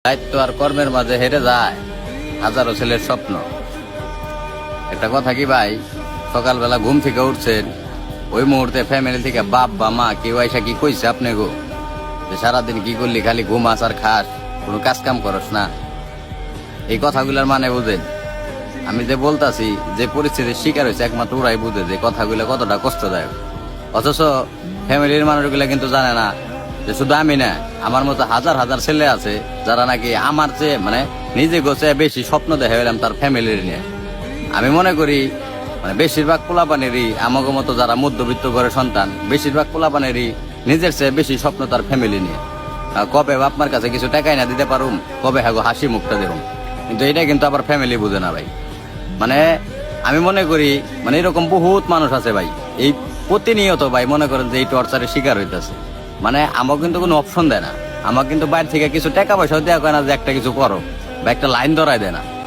দায়িত্ব আর কর্মের মাঝে হেরে যায় হাজারো ছেলের স্বপ্ন। একটা কথা কি ভাই, সকালবেলা ঘুম থেকে উঠছেন, ওই মুহূর্তে ফ্যামিলি থেকে বাপ বা মা কেউ আইসা কি কইছে আপনি গো যে সারাদিন কি করলি, খালি ঘুমাস আর খাস, কোনো কাজ কাম করস না? এই কথাগুলোর মানে বুঝেন? আমি যে বলতাছি, যে পরিস্থিতির শিকার হয়েছে একমাত্র ওরাই বুঝে যে কথাগুলো কতটা কষ্টদায়ক। অথচ ফ্যামিলির মানুষগুলা কিন্তু জানে না যে শুধু আমি না, আমার মতো হাজার হাজার ছেলে আছে যারা নাকি আমার চেয়ে নিজে গোছে বেশি স্বপ্ন দেখে গেলাম তার ফ্যামিলির নিয়ে। আমি মনে করি বেশিরভাগ পোলাপানেরই আমাকে মতো যারা মধ্যবিত্ত ঘরের সন্তান, বেশিরভাগ পোলাপানেরই নিজের চেয়ে বেশি স্বপ্ন তার ফ্যামিলি নিয়ে। কবে আপনার কাছে কিছু টাকাই না দিতে পারুম, কবে হ্যাঁ হাসি মুখটা দেখুন, কিন্তু এটা কিন্তু আবার ফ্যামিলি বুঝে না ভাই। আমি মনে করি এরকম বহুত মানুষ আছে ভাই, এই প্রতিনিয়ত ভাই মনে করেন যে এই টর্চারের শিকার হইতেছে। আমাকে কিন্তু কোনো অপশন দেয় না, আমাকে কিন্তু বাইরে থেকে কিছু টাকা পয়সাও দেওয়া হয় না যে একটা কিছু করো বা একটা লাইন ধরায় দেয় না।